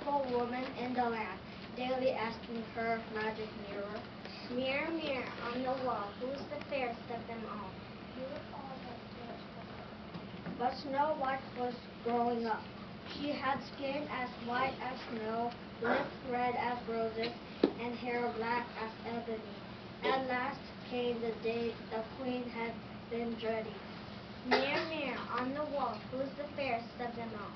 beautiful woman in the land, daily asking her magic mirror, "Mirror, mirror on the wall, who's the fairest of them all?" You are the fairest of them. But Snow White was growing up. She had skin as white as snow, lips red as roses, and hair black as ebony. At last came the day the queen had been dreading. "Mirror, mirror on the wall, who's the fairest of them all?"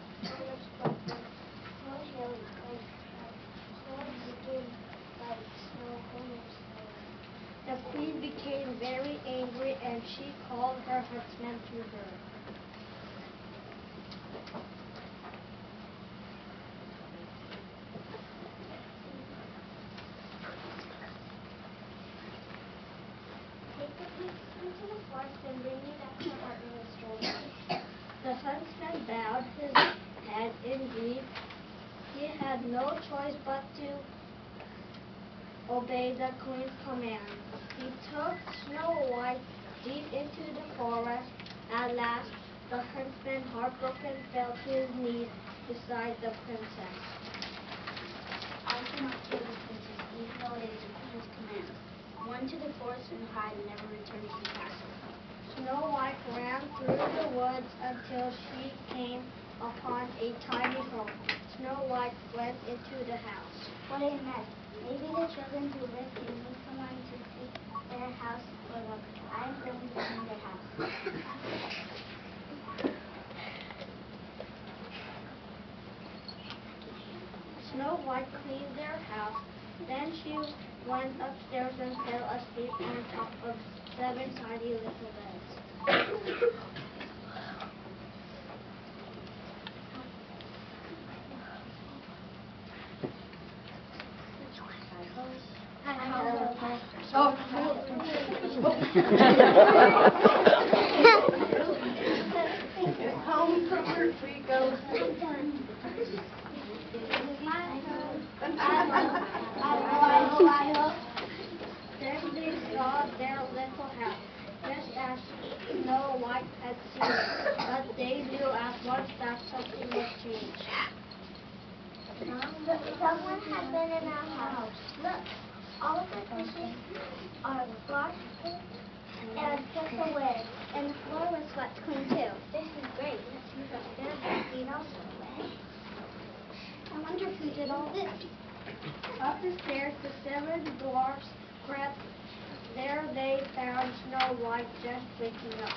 The queen became very angry, and she called her huntsman to her. "Take the beast into the forest and bring me back to our early story." The huntsman bowed his head in grief. He had no choice but to obey the queen's command. He took Snow White deep into the forest. At last, the huntsman, heartbroken, fell to his knees beside the princess. "I cannot kill the princess, even though it is the queen's command. Run to the forest and hide and never return to the castle." Snow White ran through the woods until she came upon a tiny home. Snow White went into the house. What a mess. Maybe the children who live here need someone to keep their house for them. I am going to clean their house. Snow White cleaned their house. Then she went upstairs and fell asleep on top of 7 tiny little beds. Home comfort we go. Then they saw their little house, just as Snow White had seen it, but they knew at once that something must change. Someone had been in our house. Look, all of the dishes are washed and put away, and the floor was swept clean too. This is great. Let's move upstairs and clean also. I wonder who did all this. Up the stairs, the 7 dwarfs crept. There they found Snow White just waking up.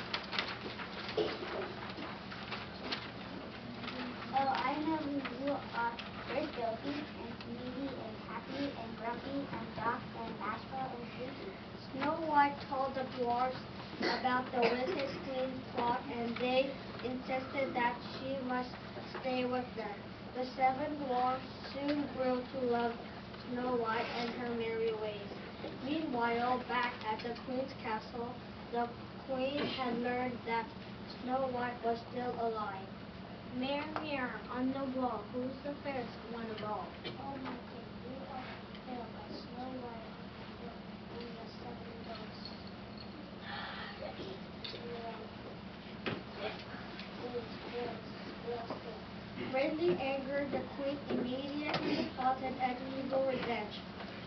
Oh, I know who you are. You're guilty and needy and happy and grumpy and dark and bashful and sleepy. Snow White told the dwarfs about the wicked queen's plot, and they insisted that she must stay with them. The 7 dwarfs soon grew to love Snow White and her merry ways. Meanwhile, back at the queen's castle, the queen had learned that Snow White was still alive. "Mirror, mirror on the wall, who's the fairest one of all?" Oh my king, you are fair by Snow White and the 7 dwarfs. Greatly angered, the queen immediately plotted an evil revenge.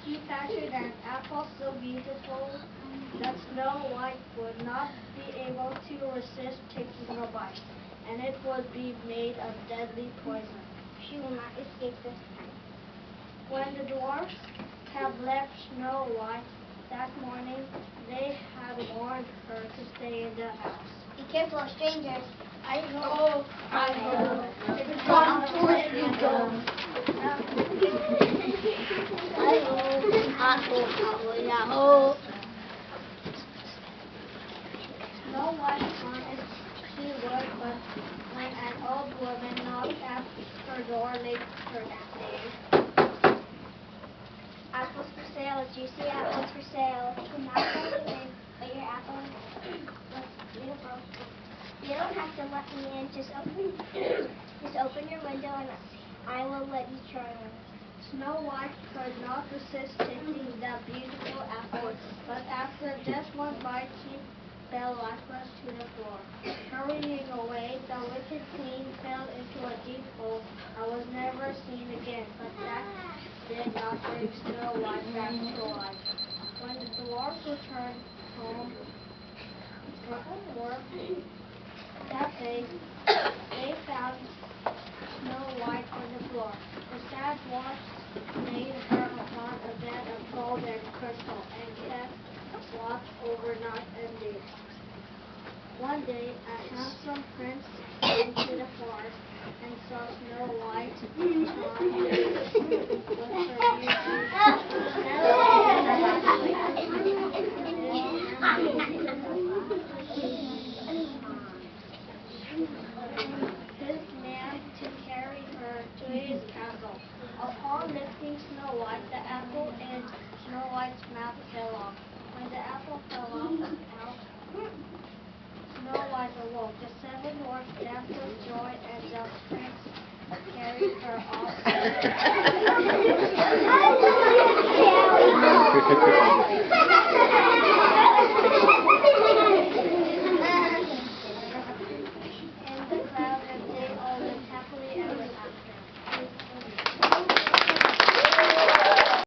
She fashioned an apple so beautiful that Snow White would not be able to resist taking a bite, and it would be made of deadly poison. She will not escape this time. When the dwarfs had left Snow White that morning, they had warned her to stay in the house. Be careful of strangers. I know. It's Not where you go. Snow White promised she would, but when an old woman knocked at her door late her that day. Apples for sale, juicy apples for sale. Can I let you in? But your apple looks beautiful. You don't have to let me in. Just open your window and I will let you try one. Snow White could not resist taking that beautiful apple, but after just one bite, she fell lifeless to the floor. Hurrying away, the wicked queen fell into a deep hole and was never seen again. But not bring Snow White back to life. When the dwarfs returned home from work that day, they found Snow White on the floor. The sad dwarfs made her upon a bed of gold and crystal and kept watch overnight and day. One day, a handsome prince came to the forest and saw Snow White charmed with her beauty. His man to carry her to his castle. Upon lifting Snow White, the apple in Snow White's mouth fell off. When the apple fell out, Snow White awoke. The seven dwarfs danced with joy, and the prince carried her off.